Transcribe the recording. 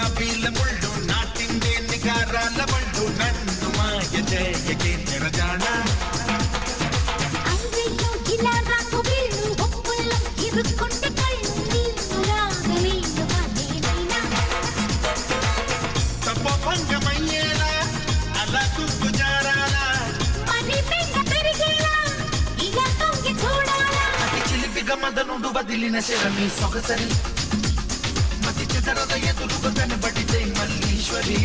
గులాబీల ముళ్ళు నాటిందే నిగారాల బళ్ళు నన్ను మాయ చేయకే నిరజాణ తపోభంగమయ్యేలా అలా తుక్కు జారాలా అతి చిలిపిగా మదనుడు వదిలిన శరమి సొగసరి మతి చెదరద ఎదురుగా కనబడితే మల్లీశ్వరి